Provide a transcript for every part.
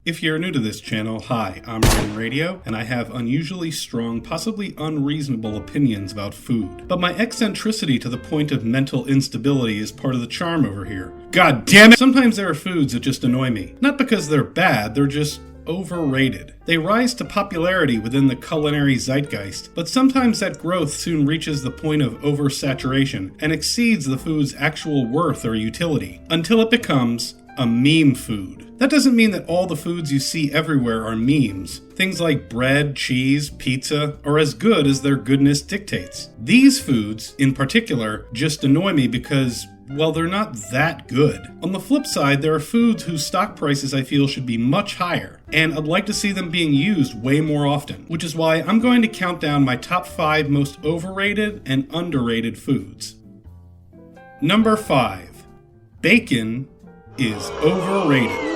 If you're new to this channel, hi, I'm RaidenRadio, and I have unusually strong, possibly unreasonable opinions about food. But my eccentricity to the point of mental instability is part of the charm over here. God damn it! Sometimes there are foods that just annoy me. Not because they're bad, they're just overrated. They rise to popularity within the culinary zeitgeist, but sometimes that growth soon reaches the point of oversaturation and exceeds the food's actual worth or utility, until it becomes a meme food. That doesn't mean that all the foods you see everywhere are memes. Things like bread, cheese, pizza are as good as their goodness dictates. These foods, in particular, just annoy me because, well, they're not that good. On the flip side, there are foods whose stock prices I feel should be much higher, and I'd like to see them being used way more often, which is why I'm going to count down my top 5 most overrated and underrated foods. Number 5. Bacon is overrated.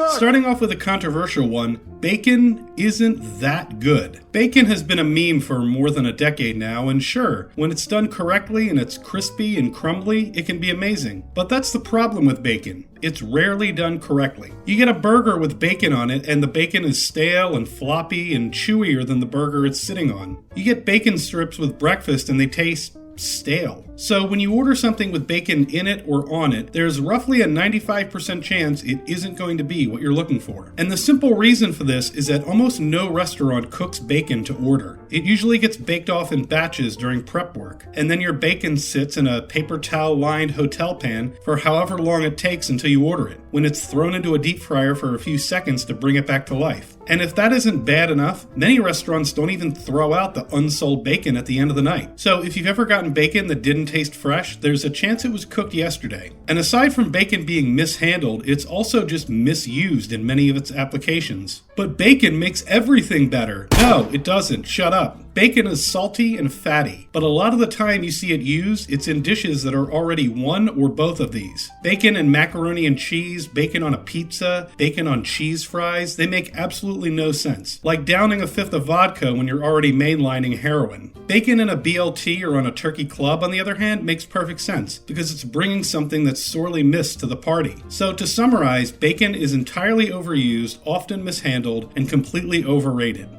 Starting off with a controversial one, bacon isn't that good. Bacon has been a meme for more than a decade now, and sure, when it's done correctly and it's crispy and crumbly, it can be amazing. But that's the problem with bacon. It's rarely done correctly. You get a burger with bacon on it, and the bacon is stale and floppy and chewier than the burger it's sitting on. You get bacon strips with breakfast, and they taste stale. So when you order something with bacon in it or on it, there's roughly a 95% chance it isn't going to be what you're looking for. And the simple reason for this is that almost no restaurant cooks bacon to order. It usually gets baked off in batches during prep work, and then your bacon sits in a paper towel lined hotel pan for however long it takes until you order it, when it's thrown into a deep fryer for a few seconds to bring it back to life. And if that isn't bad enough, many restaurants don't even throw out the unsold bacon at the end of the night. So if you've ever gotten bacon that didn't taste fresh, there's a chance it was cooked yesterday. And aside from bacon being mishandled, it's also just misused in many of its applications. But bacon makes everything better. No, it doesn't. Shut up. Bacon is salty and fatty, but a lot of the time you see it used, it's in dishes that are already one or both of these. Bacon and macaroni and cheese, bacon on a pizza, bacon on cheese fries, they make absolutely no sense. Like downing a fifth of vodka when you're already mainlining heroin. Bacon in a BLT or on a turkey club, on the other hand, makes perfect sense, because it's bringing something that's sorely missed to the party. So to summarize, bacon is entirely overused, often mishandled, and completely overrated.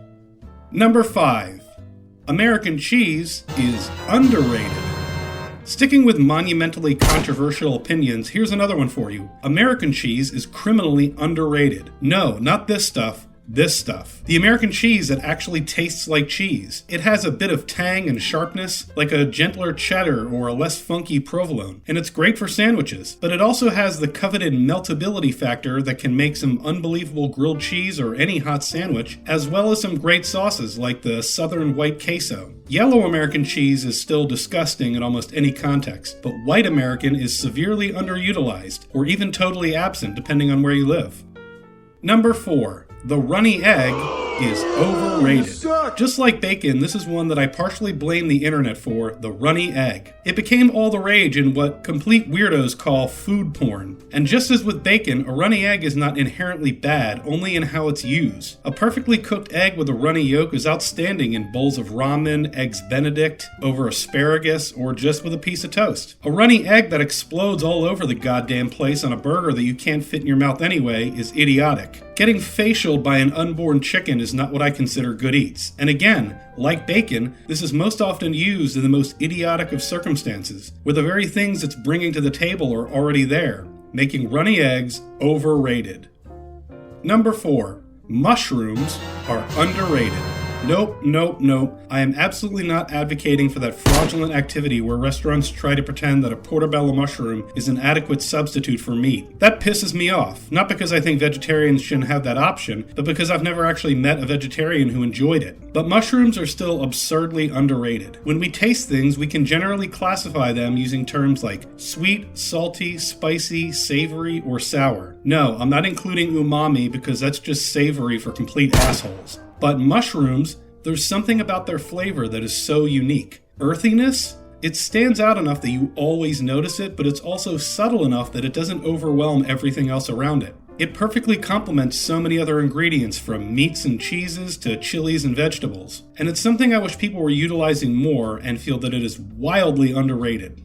Number 5. American cheese is underrated. Sticking with monumentally controversial opinions, here's another one for you. American cheese is criminally underrated. No, not this stuff. This stuff. The American cheese that actually tastes like cheese. It has a bit of tang and sharpness, like a gentler cheddar or a less funky provolone, and it's great for sandwiches. But it also has the coveted meltability factor that can make some unbelievable grilled cheese or any hot sandwich, as well as some great sauces like the Southern white queso. Yellow American cheese is still disgusting in almost any context, but white American is severely underutilized, or even totally absent depending on where you live. Number 4. The runny egg is overrated. Just like bacon, this is one that I partially blame the internet for, the runny egg. It became all the rage in what complete weirdos call food porn. And just as with bacon, a runny egg is not inherently bad, only in how it's used. A perfectly cooked egg with a runny yolk is outstanding in bowls of ramen, eggs Benedict, over asparagus, or just with a piece of toast. A runny egg that explodes all over the goddamn place on a burger that you can't fit in your mouth anyway is idiotic. Getting facialed by an unborn chicken is not what I consider good eats. And again, like bacon, this is most often used in the most idiotic of circumstances, where the very things it's bringing to the table are already there, making runny eggs overrated. Number 4. Mushrooms are underrated. Nope. I am absolutely not advocating for that fraudulent activity where restaurants try to pretend that a portobello mushroom is an adequate substitute for meat. That pisses me off, not because I think vegetarians shouldn't have that option, but because I've never actually met a vegetarian who enjoyed it. But mushrooms are still absurdly underrated. When we taste things, we can generally classify them using terms like sweet, salty, spicy, savory, or sour. No, I'm not including umami because that's just savory for complete assholes. But mushrooms, there's something about their flavor that is so unique. Earthiness? It stands out enough that you always notice it, but it's also subtle enough that it doesn't overwhelm everything else around it. It perfectly complements so many other ingredients, from meats and cheeses to chilies and vegetables. And it's something I wish people were utilizing more and feel that it is wildly underrated.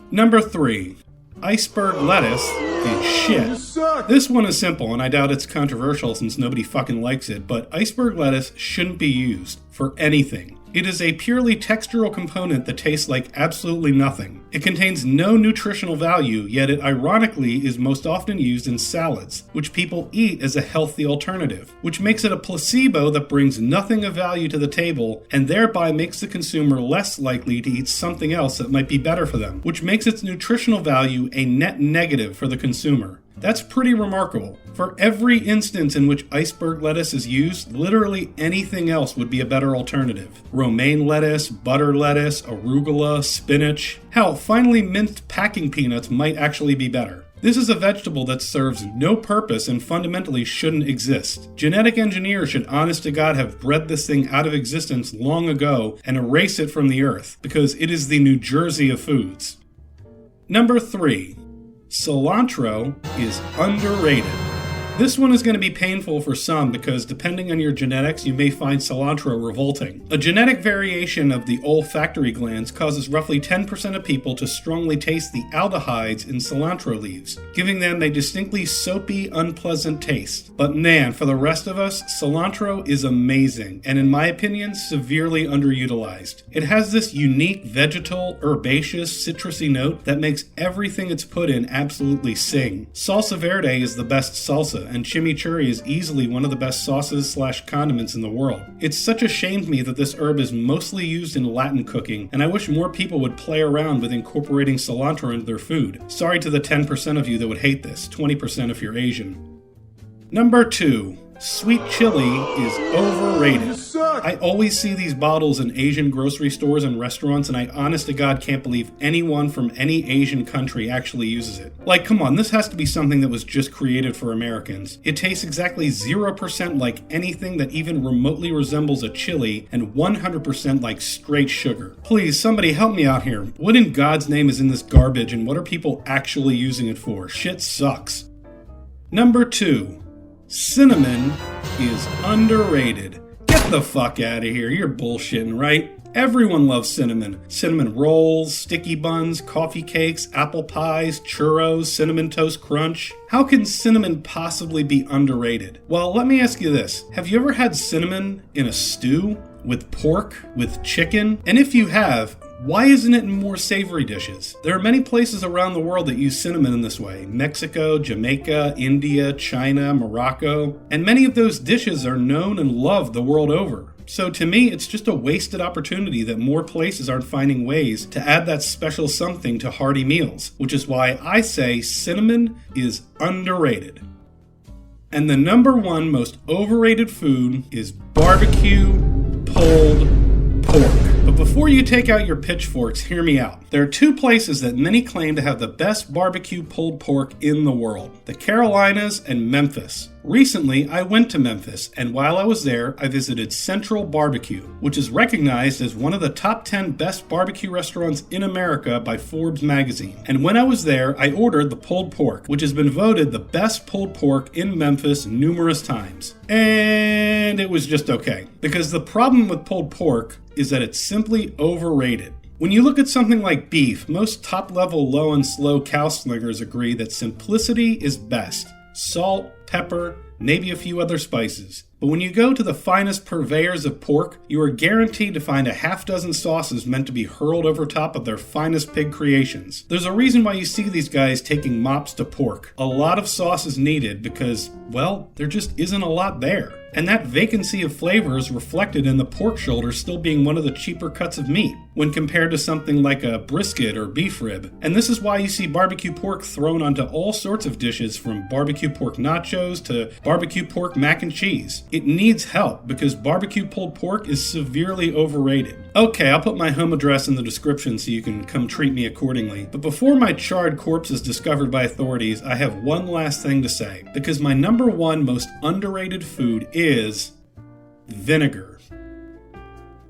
Number 3. Iceberg lettuce is shit. This one is simple, and I doubt it's controversial since nobody fucking likes it, but iceberg lettuce shouldn't be used for anything. It is a purely textural component that tastes like absolutely nothing. It contains no nutritional value, yet it ironically is most often used in salads, which people eat as a healthy alternative, which makes it a placebo that brings nothing of value to the table and thereby makes the consumer less likely to eat something else that might be better for them, which makes its nutritional value a net negative for the consumer. That's pretty remarkable. For every instance in which iceberg lettuce is used, literally anything else would be a better alternative. Romaine lettuce, butter lettuce, arugula, spinach. Hell, finely minced packing peanuts might actually be better. This is a vegetable that serves no purpose and fundamentally shouldn't exist. Genetic engineers should honest to God have bred this thing out of existence long ago and erase it from the earth, because it is the New Jersey of foods. Number 3. Cilantro is underrated. This one is going to be painful for some because depending on your genetics, you may find cilantro revolting. A genetic variation of the olfactory glands causes roughly 10% of people to strongly taste the aldehydes in cilantro leaves, giving them a distinctly soapy, unpleasant taste. But man, for the rest of us, cilantro is amazing, and in my opinion, severely underutilized. It has this unique vegetal, herbaceous, citrusy note that makes everything it's put in absolutely sing. Salsa verde is the best salsa, and chimichurri is easily one of the best sauces/condiments in the world. It's such a shame to me that this herb is mostly used in Latin cooking, and I wish more people would play around with incorporating cilantro into their food. Sorry to the 10% of you that would hate this, 20% if you're Asian. Number 2. Sweet chili is overrated. I always see these bottles in Asian grocery stores and restaurants, and I honest to God can't believe anyone from any Asian country actually uses it. Like, come on, this has to be something that was just created for Americans. It tastes exactly 0% like anything that even remotely resembles a chili, and 100% like straight sugar. Please, somebody help me out here. What in God's name is in this garbage, and what are people actually using it for? Shit sucks. Number 2. Cinnamon is underrated. Get the fuck out of here, you're bullshitting, right? Everyone loves cinnamon. Cinnamon rolls, sticky buns, coffee cakes, apple pies, churros, cinnamon toast crunch. How can cinnamon possibly be underrated? Well, let me ask you this. Have you ever had cinnamon in a stew? With pork? With chicken? And if you have, why isn't it in more savory dishes? There are many places around the world that use cinnamon in this way. Mexico, Jamaica, India, China, Morocco. And many of those dishes are known and loved the world over. So to me, it's just a wasted opportunity that more places aren't finding ways to add that special something to hearty meals, which is why I say cinnamon is underrated. And the number 1 most overrated food is BBQ Pulled Pork. But before you take out your pitchforks, hear me out. There are 2 places that many claim to have the best barbecue pulled pork in the world: the Carolinas and Memphis. Recently, I went to Memphis, and while I was there, I visited Central Barbecue, which is recognized as one of the top 10 best barbecue restaurants in America by Forbes magazine. And when I was there, I ordered the pulled pork, which has been voted the best pulled pork in Memphis numerous times. And it was just okay. Because the problem with pulled pork is that it's simply overrated. When you look at something like beef, most top-level low and slow cow slingers agree that simplicity is best. Salt, pepper, maybe a few other spices. But when you go to the finest purveyors of pork, you are guaranteed to find a half dozen sauces meant to be hurled over top of their finest pig creations. There's a reason why you see these guys taking mops to pork. A lot of sauce is needed because, well, there just isn't a lot there. And that vacancy of flavor is reflected in the pork shoulder still being one of the cheaper cuts of meat when compared to something like a brisket or beef rib. And this is why you see barbecue pork thrown onto all sorts of dishes, from barbecue pork nachos to barbecue pork mac and cheese. It needs help because barbecue pulled pork is severely overrated. Okay, I'll put my home address in the description so you can come treat me accordingly. But before my charred corpse is discovered by authorities, I have one last thing to say. Because my number 1 most underrated food is vinegar.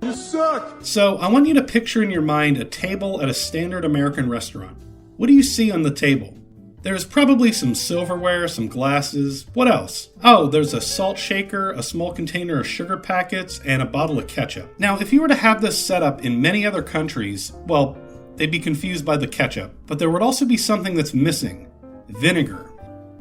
You suck! So I want you to picture in your mind a table at a standard American restaurant. What do you see on the table? There's probably some silverware, some glasses. What else? Oh, there's a salt shaker, a small container of sugar packets, and a bottle of ketchup. Now, if you were to have this set up in many other countries, well, they'd be confused by the ketchup. But there would also be something that's missing: vinegar.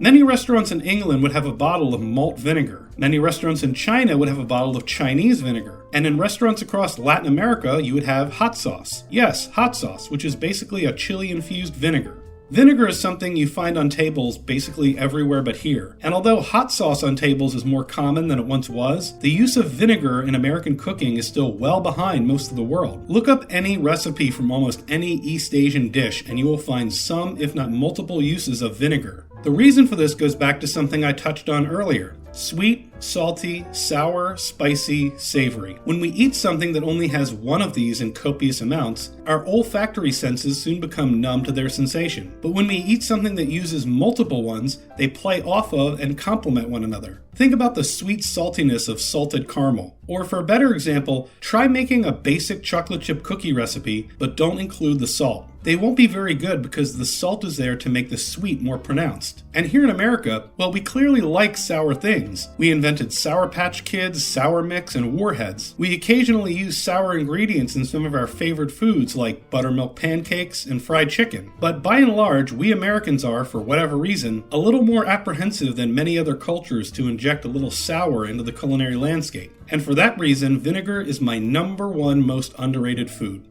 Many restaurants in England would have a bottle of malt vinegar. Many restaurants in China would have a bottle of Chinese vinegar. And in restaurants across Latin America, you would have hot sauce. Yes, hot sauce, which is basically a chili-infused vinegar. Vinegar is something you find on tables basically everywhere but here. And although hot sauce on tables is more common than it once was, the use of vinegar in American cooking is still well behind most of the world. Look up any recipe from almost any East Asian dish and you will find some, if not multiple, uses of vinegar. The reason for this goes back to something I touched on earlier: sweet, salty, sour, spicy, savory. When we eat something that only has one of these in copious amounts, our olfactory senses soon become numb to their sensation. But when we eat something that uses multiple ones, they play off of and complement one another. Think about the sweet saltiness of salted caramel. Or for a better example, try making a basic chocolate chip cookie recipe, but don't include the salt. They won't be very good because the salt is there to make the sweet more pronounced. And here in America, well, we clearly like sour things. We invented Sour Patch Kids, Sour Mix, and Warheads. We occasionally use sour ingredients in some of our favorite foods like buttermilk pancakes and fried chicken. But by and large, we Americans are, for whatever reason, a little more apprehensive than many other cultures to inject a little sour into the culinary landscape. And for that reason, vinegar is my number one most underrated food.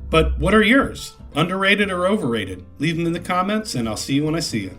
But what are yours? Underrated or overrated? Leave them in the comments and I'll see you when I see you.